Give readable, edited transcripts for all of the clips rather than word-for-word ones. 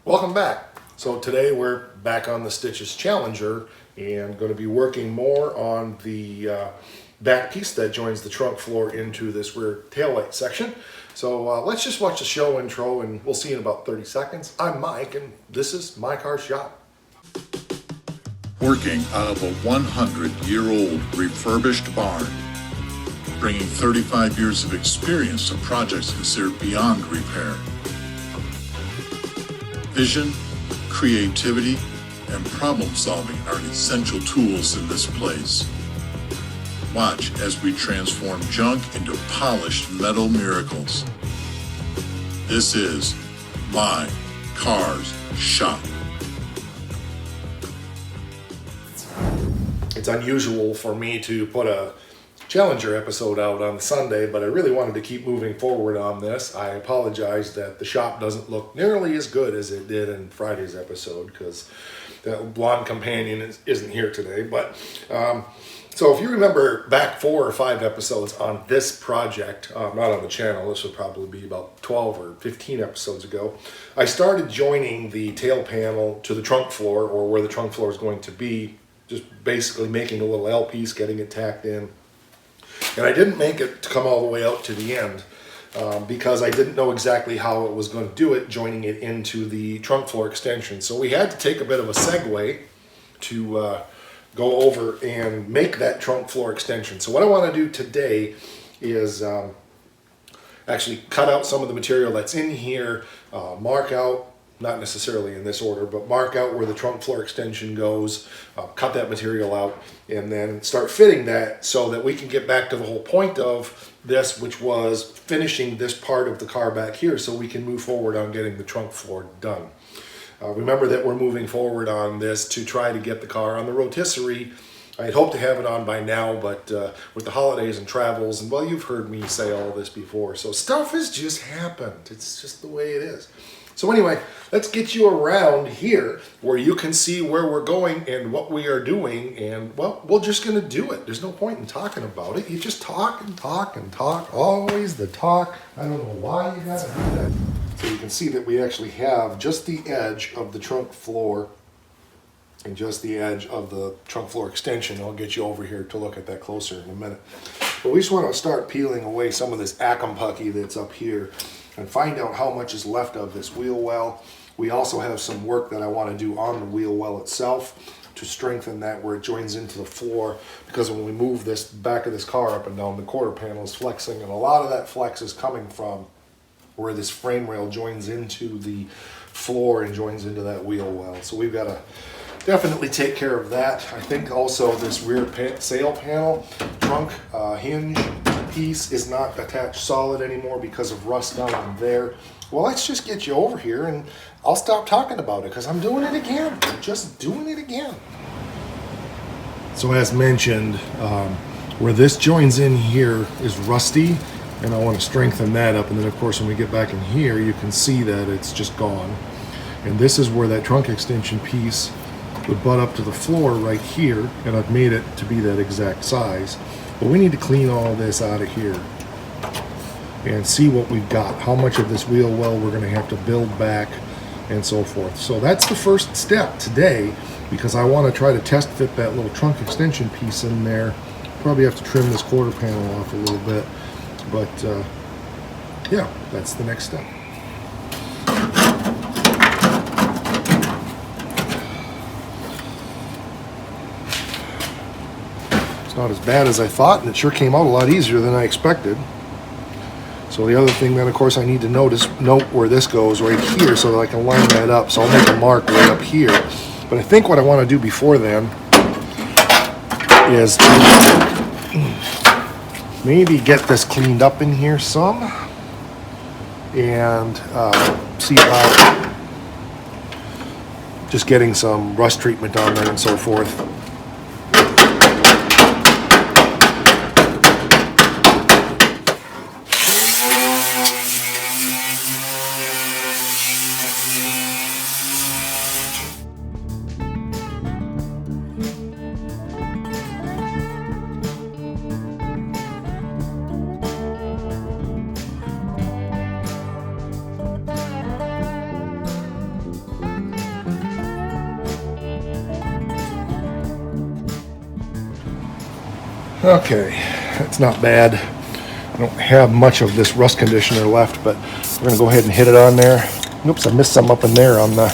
Welcome back. So today we're back on the Stitches Challenger and going to be working more on the back piece that joins the trunk floor into this rear taillight section. So let's just watch the show intro and we'll see you in about 30 seconds. I'm Mike and this is My Car Shop. Working out of a 100-year-old refurbished barn, bringing 35 years of experience to projects considered beyond repair. Vision, creativity, and problem solving are essential tools in this place. Watch as we transform junk into polished metal miracles. This is My Car's Shop. It's unusual for me to put a Challenger episode out on Sunday, but I really wanted to keep moving forward on this. I apologize that the shop doesn't look nearly as good as it did in Friday's episode because that blonde companion isn't here today. But so if you remember back 4 or 5 episodes on this project, not on the channel, this would probably be about 12 or 15 episodes ago, I started joining the tail panel to the trunk floor, or where the trunk floor is going to be, just basically making a little L piece, getting it tacked in. And I didn't make it to come all the way out to the end because I didn't know exactly how it was going to do it, joining it into the trunk floor extension. So we had to take a bit of a segue to go over and make that trunk floor extension. So what I want to do today is actually cut out some of the material that's in here, mark out, not necessarily in this order, but mark out where the trunk floor extension goes, cut that material out, and then start fitting that so that we can get back to the whole point of this, which was finishing this part of the car back here so we can move forward on getting the trunk floor done. Remember that we're moving forward on this to try to get the car on the rotisserie. I had hoped to have it on by now, but with the holidays and travels, and well, you've heard me say all this before, so stuff has just happened. It's just the way it is. So anyway, let's get you around here where you can see where we're going and what we are doing, and well, we're just going to do it. There's no point in talking about it. You just talk and talk and talk, always the talk. I don't know why you got to do that. So you can see that we actually have just the edge of the trunk floor and just the edge of the trunk floor extension. I'll get you over here to look at that closer in a minute. But we just want to start peeling away some of this acumpucky that's up here and find out how much is left of this wheel well. We also have some work that I want to do on the wheel well itself to strengthen that where it joins into the floor, because when we move this back of this car up and down, the quarter panel is flexing, and a lot of that flex is coming from where this frame rail joins into the floor and joins into that wheel well. So we've got to definitely take care of that. I think also this rear sail panel trunk hinge piece is not attached solid anymore because of rust down there. Well, let's just get you over here and I'll stop talking about it because I'm doing it again. I'm just doing it again. So as mentioned, where this joins in here is rusty, and I want to strengthen that up. And then of course when we get back in here, you can see that it's just gone. And this is where that trunk extension piece would butt up to the floor right here, and I've made it to be that exact size. But we need to clean all this out of here and see what we've got, how much of this wheel well we're going to have to build back and so forth. So that's the first step today, because I want to try to test fit that little trunk extension piece in there. Probably have to trim this quarter panel off a little bit, but yeah, that's the next step. Not as bad as I thought, and it sure came out a lot easier than I expected. So the other thing then, of course, I need to note where this goes right here so that I can line that up. So I'll make a mark right up here. But I think what I want to do before then is maybe get this cleaned up in here some and see about just getting some rust treatment on there and so forth. Okay, that's not bad. I don't have much of this rust conditioner left, but we're gonna go ahead and hit it on there. Oops, I missed some up in there on the...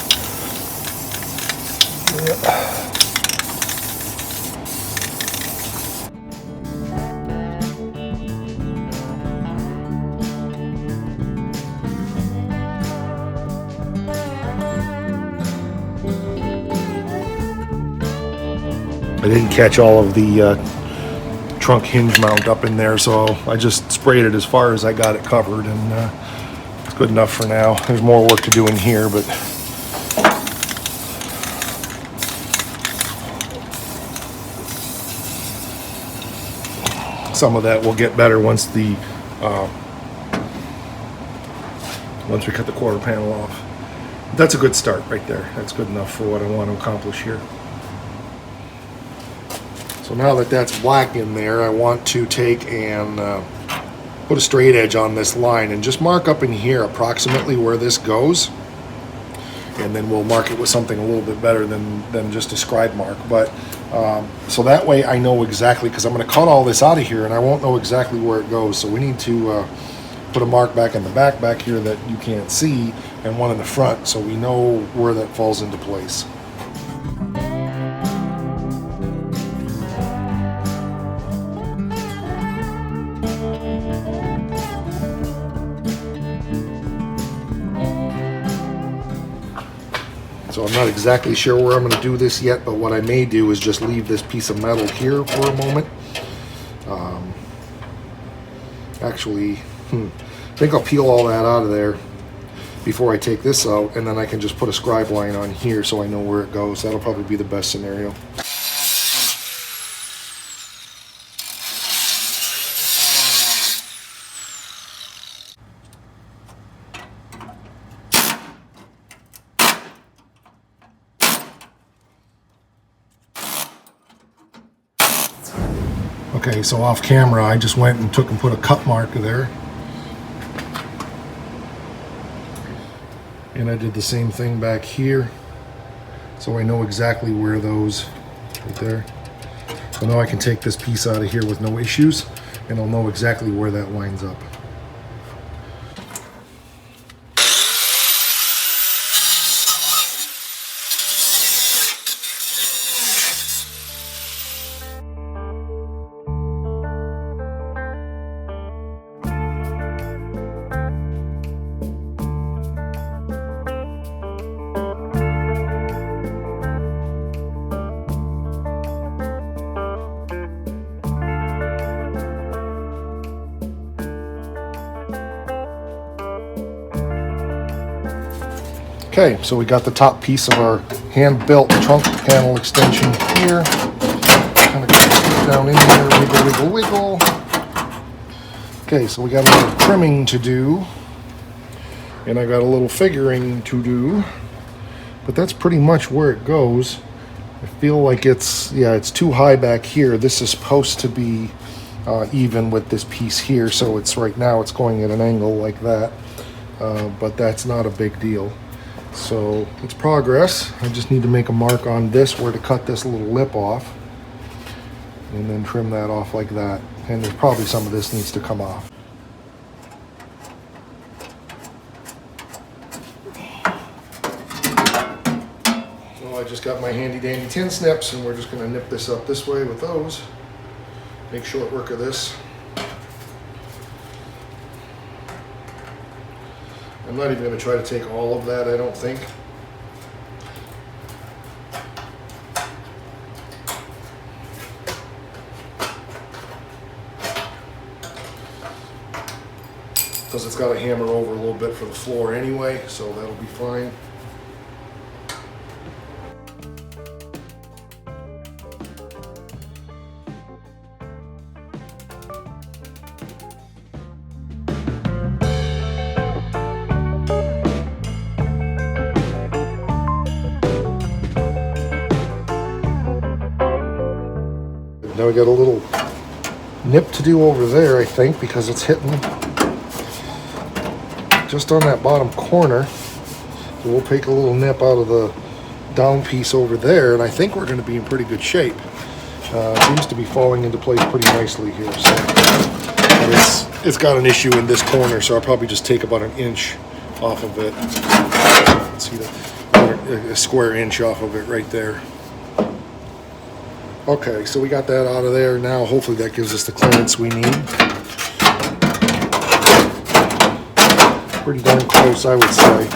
I didn't catch all of the trunk hinge mount up in there, so I just sprayed it as far as I got it covered, and it's good enough for now. There's more work to do in here, but some of that will get better once we cut the quarter panel off. That's a good start right there. That's good enough for what I want to accomplish here. So now that that's black in there, I want to take and put a straight edge on this line and just mark up in here approximately where this goes. And then we'll mark it with something a little bit better than just a scribe mark. But so that way I know exactly, because I'm going to cut all this out of here and I won't know exactly where it goes. So we need to put a mark back in the back here that you can't see, and one in the front, so we know where that falls into place. So I'm not exactly sure where I'm going to do this yet, but what I may do is just leave this piece of metal here for a moment. Actually, I think I'll peel all that out of there before I take this out, and then I can just put a scribe line on here so I know where it goes. That'll probably be the best scenario. Okay, so off camera, I just went and put a cut mark there. And I did the same thing back here. So I know exactly where those, right there. So now I can take this piece out of here with no issues, and I'll know exactly where that lines up. Okay, so we got the top piece of our hand-built trunk panel extension here. Kind of down in there, wiggle, wiggle, wiggle. Okay, so we got a little trimming to do, and I got a little figuring to do, but that's pretty much where it goes. I feel like it's too high back here. This is supposed to be even with this piece here, so it's right now it's going at an angle like that, but that's not a big deal. So it's progress. I just need to make a mark on this where to cut this little lip off, and then trim that off like that. And there's probably some of this needs to come off. Well, I just got my handy dandy tin snips, and we're just going to nip this up this way with those. Make short work of this. I'm not even going to try to take all of that, I don't think. Because it's got to hammer over a little bit for the floor anyway, so that'll be fine. Now we got a little nip to do over there, I think, because it's hitting just on that bottom corner. So we'll take a little nip out of the down piece over there, and I think we're going to be in pretty good shape. Seems to be falling into place pretty nicely here. So, but it's got an issue in this corner, so I'll probably just take about an inch off of it. See a square inch off of it right there. Okay, so we got that out of there. Now hopefully that gives us the clearance we need. Pretty darn close, I would say.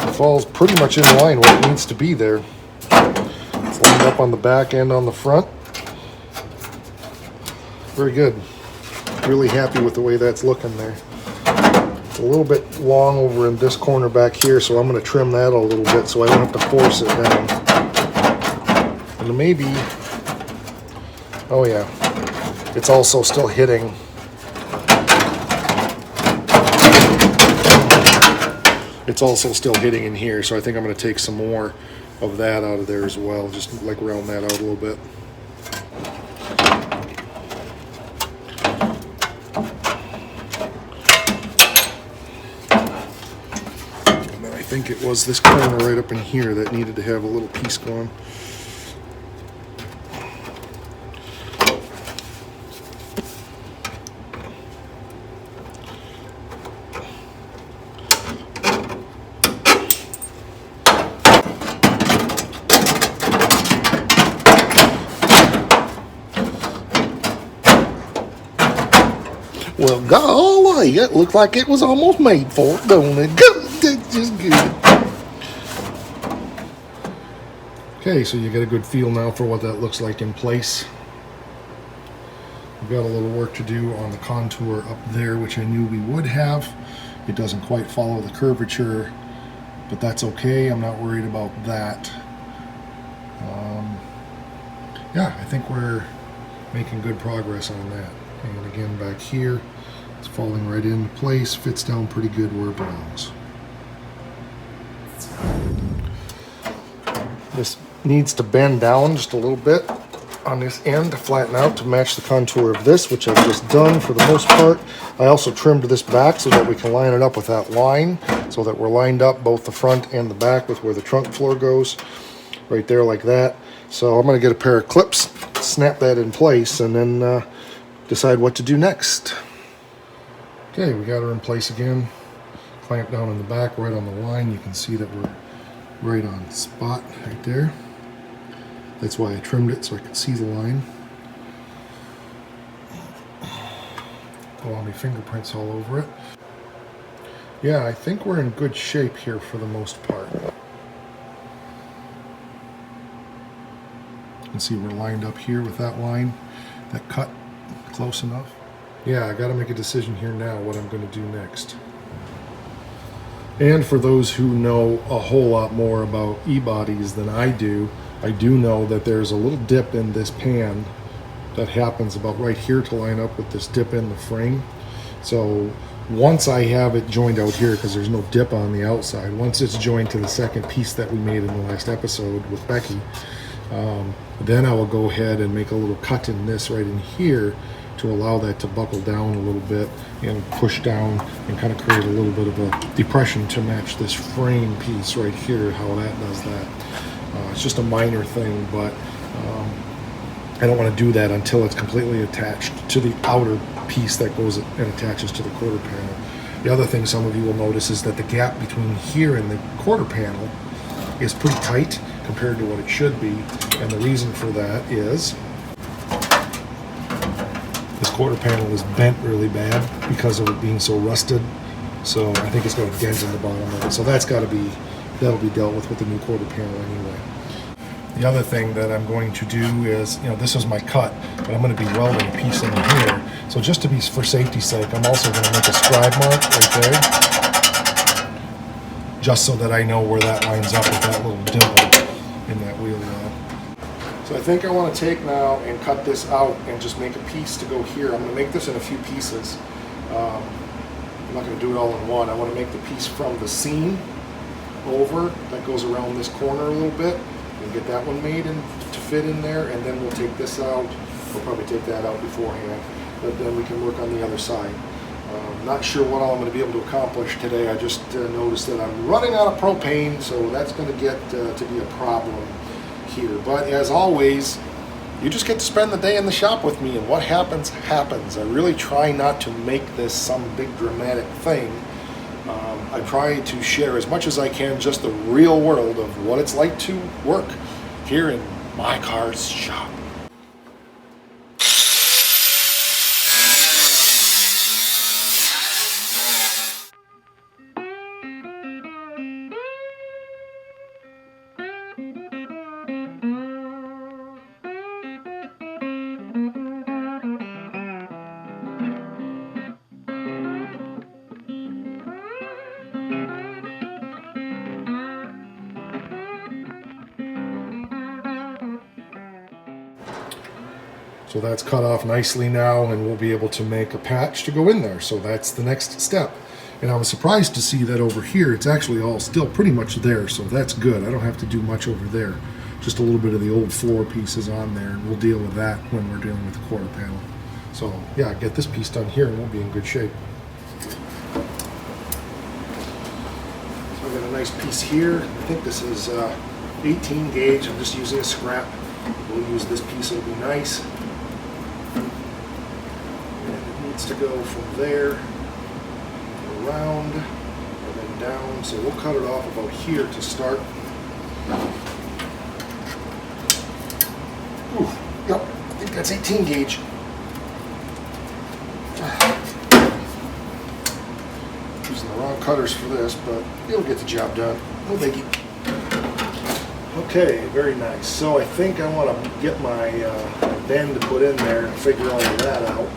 It falls pretty much in line where it needs to be there. It's lined up on the back and on the front. Very good. Really happy with the way that's looking there. It's a little bit long over in this corner back here, so I'm going to trim that a little bit so I don't have to force it down. And maybe, oh yeah, it's also still hitting. It's also still hitting in here, so I think I'm going to take some more of that out of there as well, just like round that out a little bit. And then I think it was this corner right up in here that needed to have a little piece going. Well, golly, it looked like it was almost made for it, don't it? Good, that's just good. Okay, so you get a good feel now for what that looks like in place. We've got a little work to do on the contour up there, which I knew we would have. It doesn't quite follow the curvature, but that's okay. I'm not worried about that. Yeah, I think we're making good progress on that. And again, back here, it's falling right into place, fits down pretty good where it belongs. This needs to bend down just a little bit on this end to flatten out to match the contour of this, which I've just done for the most part. I also trimmed this back so that we can line it up with that line, so that we're lined up both the front and the back with where the trunk floor goes, right there like that. So I'm going to get a pair of clips, snap that in place, and then decide what to do next. Okay, we got her in place again. Clamp down in the back, right on the line. You can see that we're right on spot right there. That's why I trimmed it, so I could see the line. Don't want any fingerprints all over it. Yeah, I think we're in good shape here for the most part. You can see we're lined up here with that line, that cut. Close enough. Yeah, I got to make a decision here now what I'm going to do next. And for those who know a whole lot more about e-bodies than I do know that there's a little dip in this pan that happens about right here to line up with this dip in the frame. So once I have it joined out here, because there's no dip on the outside, once it's joined to the second piece that we made in the last episode with Becky, then I will go ahead and make a little cut in this right in here to allow that to buckle down a little bit and push down and kind of create a little bit of a depression to match this frame piece right here, how that does that. It's just a minor thing, but I don't want to do that until it's completely attached to the outer piece that goes and attaches to the quarter panel. The other thing some of you will notice is that the gap between here and the quarter panel is pretty tight compared to what it should be, and the reason for that is this quarter panel is bent really bad because of it being so rusted. So I think it's got a dent in the bottom of it. So that'll be dealt with the new quarter panel anyway. The other thing that I'm going to do is, this is my cut, but I'm going to be welding a piece in here. So just to be for safety's sake, I'm also going to make a scribe mark right there, just so that I know where that lines up with that little dimple in that wheel well. So I think I want to take now and cut this out and just make a piece to go here. I'm going to make this in a few pieces. I'm not going to do it all in one. I want to make the piece from the seam over that goes around this corner a little bit and get that one made to fit in there, and then we'll take this out. We'll probably take that out beforehand, but then we can work on the other side. Not sure what all I'm going to be able to accomplish today. I just noticed that I'm running out of propane, so that's going to get to be a problem here. But as always, you just get to spend the day in the shop with me, and what happens, happens. I really try not to make this some big dramatic thing. I try to share as much as I can just the real world of what it's like to work here in my car's shop. So that's cut off nicely now, and we'll be able to make a patch to go in there. So that's the next step. And I was surprised to see that over here, it's actually all still pretty much there. So that's good. I don't have to do much over there. Just a little bit of the old floor pieces on there, and we'll deal with that when we're dealing with the quarter panel. So yeah, get this piece done here and we'll be in good shape. So I got a nice piece here. I think this is 18 gauge. I'm just using a scrap. We'll use this piece, it'll be nice. To go from there around and then down, so we'll cut it off about here to start. Ooh, yep, I think that's 18 gauge. Using the wrong cutters for this, but it'll get the job done. No biggie. Okay, very nice. So I think I want to get my bend to put in there and figure all of that out.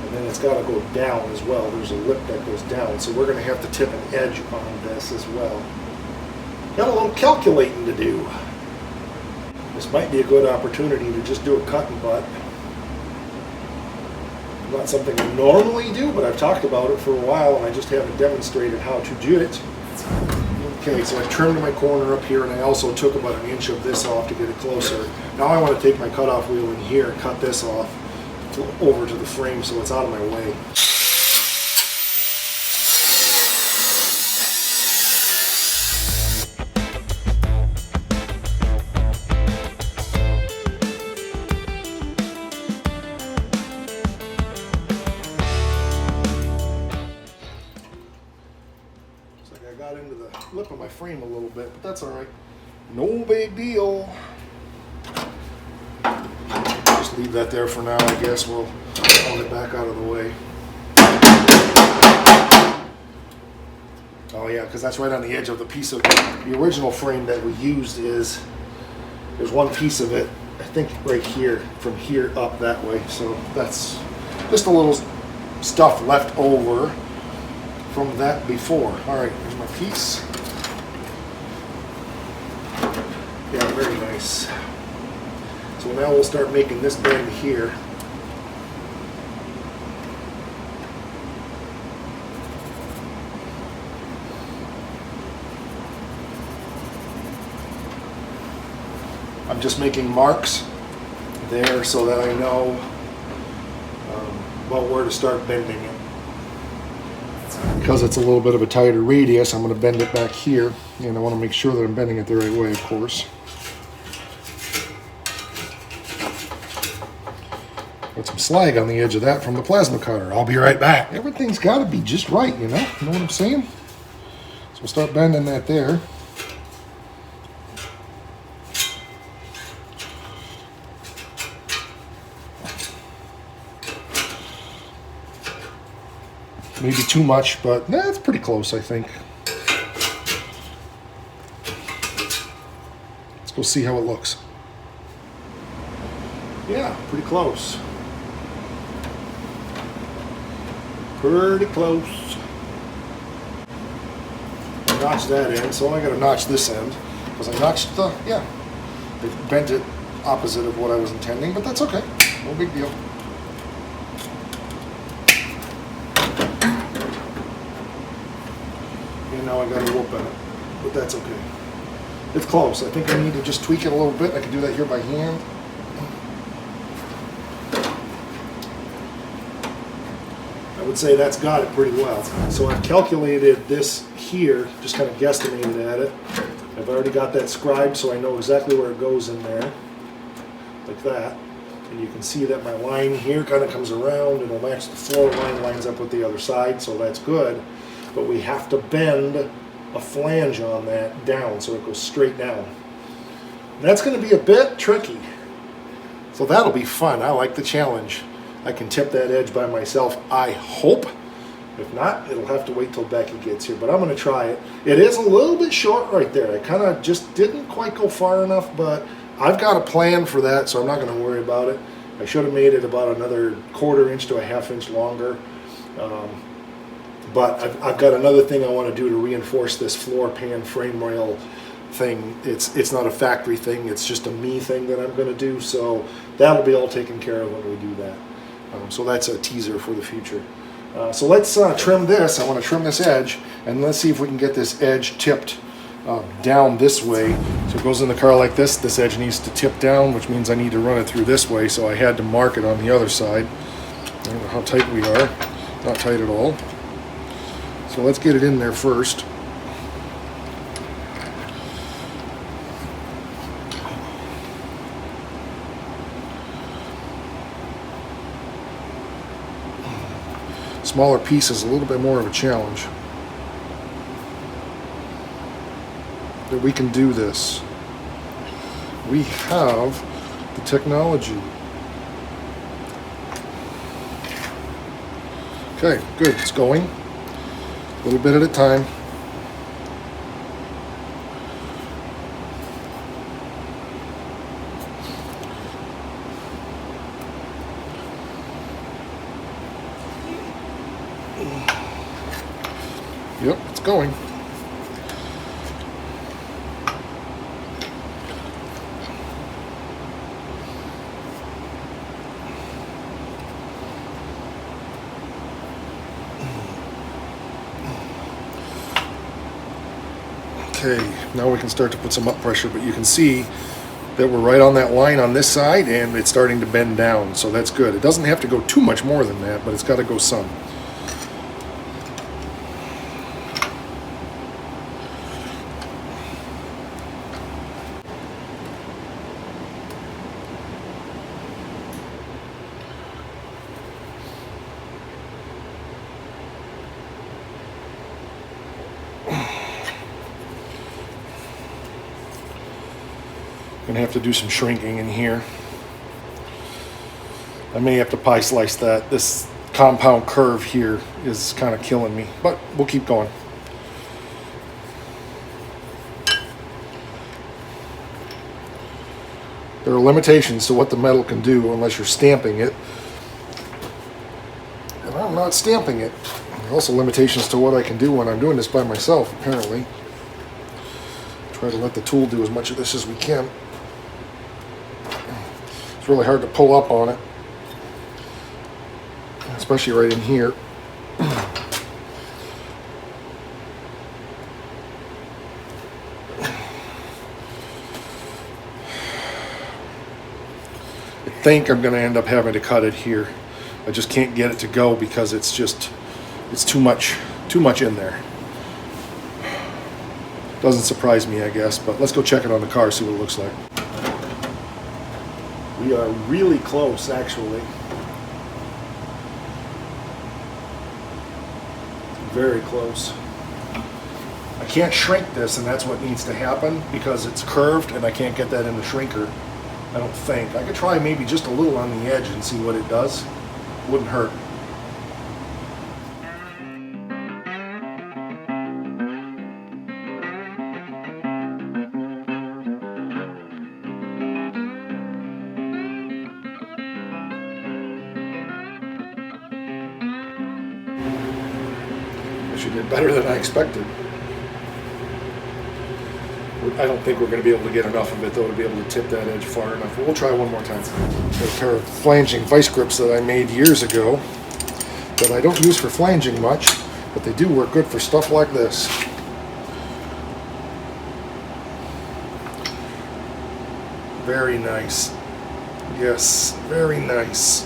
And then it's got to go down as well. There's a lip that goes down, so we're going to have to tip an edge on this as well. Got a little calculating to do. This might be a good opportunity to just do a cut and butt. Not something I normally do, but I've talked about it for a while, and I just haven't demonstrated how to do it. Okay, so I trimmed my corner up here, and I also took about an inch of this off to get it closer. Now I want to take my cutoff wheel in here and cut this off over to the frame so it's out of my way. Looks like I got into the lip of my frame a little bit, but that's all right. No big deal. Leave that there for now, I guess. We'll haul it back out of the way. Oh yeah, because that's right on the edge of the piece of the original frame that we used. There's one piece of it, I think right here, from here up that way. So that's just a little stuff left over from that before. All right, here's my piece. Yeah, very nice. So now we'll start making this bend here. I'm just making marks there so that I know about where to start bending it. Because it's a little bit of a tighter radius, I'm going to bend it back here, and I want to make sure that I'm bending it the right way, of course. Put some slag on the edge of that from the plasma cutter. I'll be right back. Everything's got to be just right, you know? You know what I'm saying? So we'll start bending that there. Maybe too much, but that's pretty close, I think. Let's go see how it looks. Yeah, pretty close. Pretty close. I notched that end, so I gotta notch this end. Because I notched the, yeah. I bent it opposite of what I was intending, but that's okay. No big deal. And now I got a rope in it, but that's okay. It's close. I think I need to just tweak it a little bit. I can do that here by hand. I would say that's got it pretty well. So I've calculated this here, just kind of guesstimated at it. I've already got that scribed, so I know exactly where it goes in there. like that. And you can see that my line here kind of comes around and it'll match the floor line, lines up with the other side, so that's good. But we have to bend a flange on that down so it goes straight down. That's going to be a bit tricky. So that'll be fun. I like the challenge. I can tip that edge by myself, I hope. If not, it'll have to wait till Becky gets here, but I'm going to try it. It is a little bit short right there. I kind of just didn't quite go far enough, but I've got a plan for that, so I'm not going to worry about it. I should have made it about another 1/4 inch to a 1/2 inch longer. But I've got another thing I want to do to reinforce this floor pan frame rail thing. It's not a factory thing, it's just a me thing that I'm going to do, so that'll be all taken care of when we do that. So that's a teaser for the future. So let's trim this. I want to trim this edge, and let's see if we can get this edge tipped down this way. So it goes in the car like this. This edge needs to tip down, which means I need to run it through this way, so I had to mark it on the other side. I don't know how tight we are. Not tight at all. So let's get it in there first. Smaller piece is a little bit more of a challenge. But we can do this. We have the technology. Okay, good, it's going. A little bit at a time. Yep, it's going. Okay, now we can start to put some up pressure, but you can see that we're right on that line on this side and it's starting to bend down, so that's good. It doesn't have to go too much more than that, but it's got to go some. Gonna have to do some shrinking in here. I may have to pie slice that. This compound curve here is kind of killing me, but we'll keep going. There are limitations to what the metal can do unless you're stamping it. And I'm not stamping it. There are also limitations to what I can do when I'm doing this by myself, apparently. Try to let the tool do as much of this as we can. It's really hard to pull up on it, especially right in here. I think I'm going to end up having to cut it here. I just can't get it to go because it's too much in there. Doesn't surprise me, I guess, but let's go check it on the car, see what it looks like. We are really close, actually. Very close. I can't shrink this, and that's what needs to happen because it's curved and I can't get that in the shrinker. I don't think. I could try maybe just a little on the edge and see what it does. Wouldn't hurt. She did better than I expected. I don't think we're going to be able to get enough of it, though, to be able to tip that edge far enough. We'll try one more time. Got a pair of flanging vice grips that I made years ago that I don't use for flanging much, but they do work good for stuff like this. Very nice. Yes, very nice.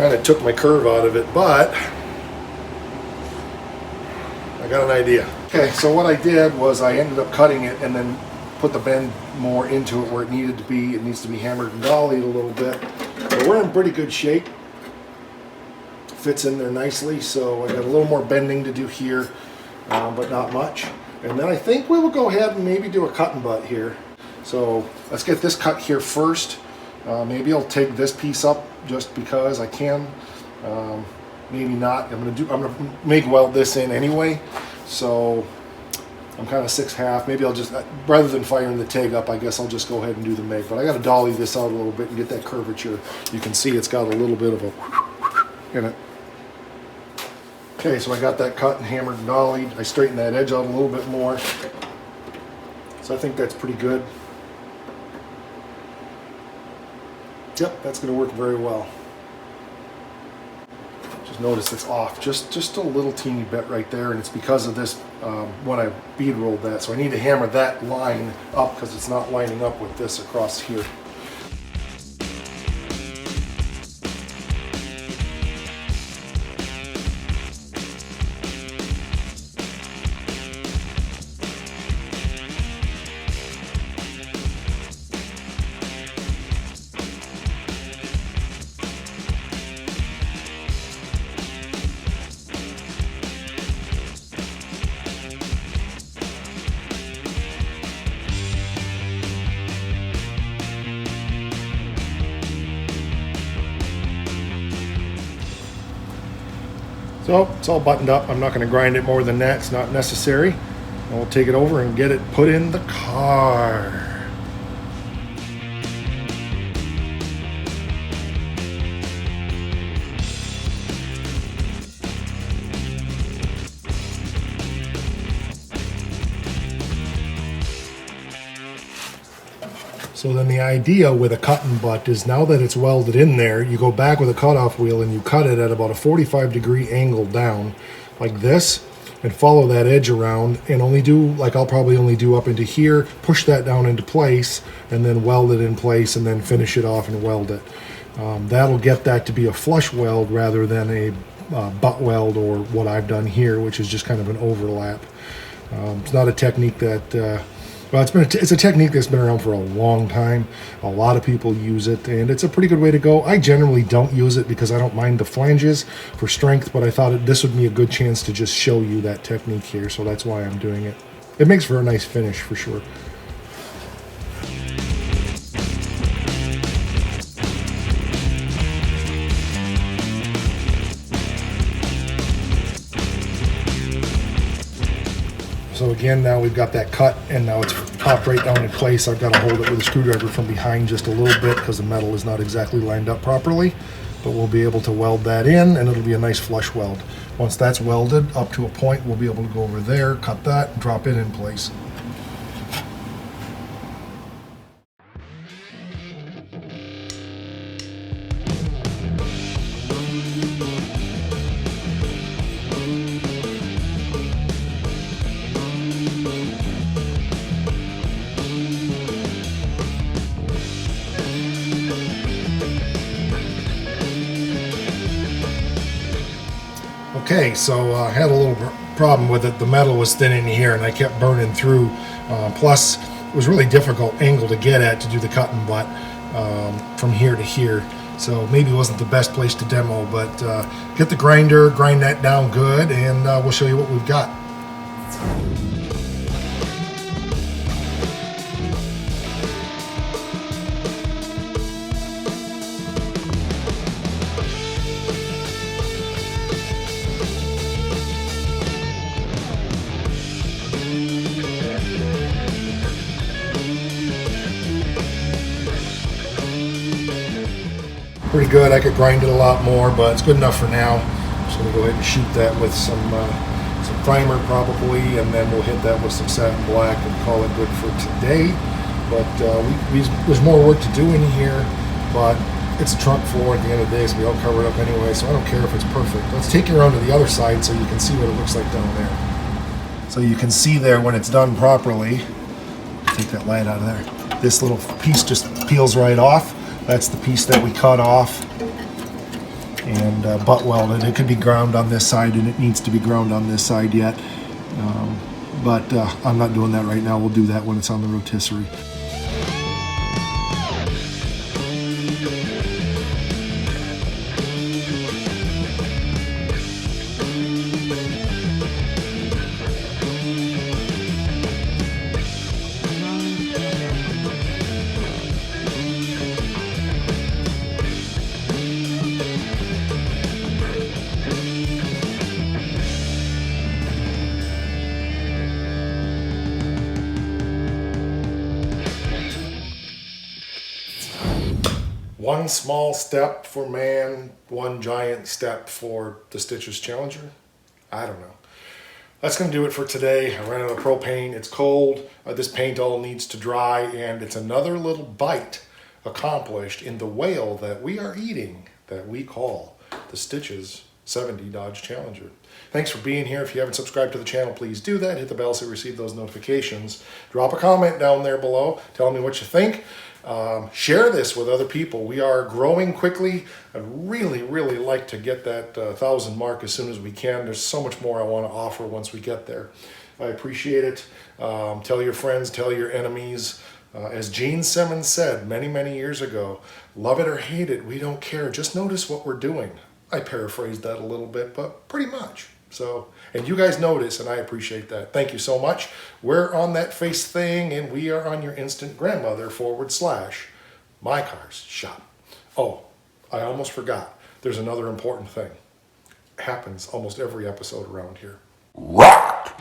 Kind of took my curve out of it, but I got an idea. Okay, so what I did was I ended up cutting it and then put the bend more into it where it needed to be. It needs to be hammered and dollied a little bit. But we're in pretty good shape. Fits in there nicely, so I got a little more bending to do here, but not much. And then I think we will go ahead and maybe do a cut and butt here. So let's get this cut here first. Maybe I'll take this piece up just because I can. Maybe not. I'm gonna MIG weld this in anyway. So I'm kind of 6/2. Maybe I'll just, rather than firing the TIG up, I guess I'll just go ahead and do the MIG. But I got to dolly this out a little bit and get that curvature. You can see it's got a little bit of a in it. Okay, so I got that cut and hammered and dollied. I straightened that edge out a little bit more. So I think that's pretty good. Yep, that's going to work very well. Just notice it's off just a little teeny bit right there, and it's because of this when I bead rolled that. So I need to hammer that line up because it's not lining up with this across here. So it's all buttoned up. I'm not going to grind it more than that. It's not necessary. And we'll take it over and get it put in the car. So then the idea with a cut and butt is now that it's welded in there, you go back with a cutoff wheel and you cut it at about a 45-degree angle down like this and follow that edge around and only do, like I'll probably only do up into here, push that down into place and then weld it in place and then finish it off and weld it. That'll get that to be a flush weld rather than a butt weld or what I've done here, which is just kind of an overlap. It's not a technique that... well, it's a technique that's been around for a long time. A lot of people use it, and it's a pretty good way to go. I generally don't use it because I don't mind the flanges for strength, but I thought this would be a good chance to just show you that technique here, so that's why I'm doing it. It makes for a nice finish for sure. So again, now we've got that cut and now it's popped right down in place. I've got to hold it with a screwdriver from behind just a little bit because the metal is not exactly lined up properly, but we'll be able to weld that in and it'll be a nice flush weld. Once that's welded up to a point, we'll be able to go over there, cut that, and drop it in place. Okay, so I had a little problem with it. The metal was thin in here and I kept burning through. Plus, it was really difficult angle to get at to do the cut and butt from here to here. So maybe it wasn't the best place to demo, but get the grinder, grind that down good, and we'll show you what we've got. Pretty good. I could grind it a lot more, but it's good enough for now. So we'll go ahead and shoot that with some primer probably, and then we'll hit that with some satin black and call it good for today. But there's more work to do in here, but it's a trunk floor at the end of the day, so we all cover it up anyway, so I don't care if it's perfect. Let's take you around to the other side so you can see what it looks like down there. So you can see there when it's done properly. Take that light out of there. This little piece just peels right off. That's the piece that we cut off. and butt welded. It could be ground on this side, and it needs to be ground on this side yet. But I'm not doing that right now. We'll do that when it's on the rotisserie. One small step for man, one giant step for the Stitches Challenger. I don't know. That's going to do it for today. I ran out of propane. It's cold. This paint all needs to dry, and it's another little bite accomplished in the whale that we are eating that we call the Stitches 70 Dodge Challenger. Thanks for being here. If you haven't subscribed to the channel, please do that. Hit the bell so you receive those notifications. Drop a comment down there below. Tell me what you think. Share this with other people. We are growing quickly. I'd really like to get that 1,000 mark as soon as we can. There's so much more I want to offer once we get there. I appreciate it. Tell your friends, tell your enemies. As Gene Simmons said many years ago, love it or hate it, we don't care. Just notice what we're doing. I paraphrased that a little bit, but pretty much. So, and you guys notice, and I appreciate that. Thank you so much. We're on that face thing, and we are on your instant grandmother / my car's shop. Oh, I almost forgot. There's another important thing. It happens almost every episode around here. Rock!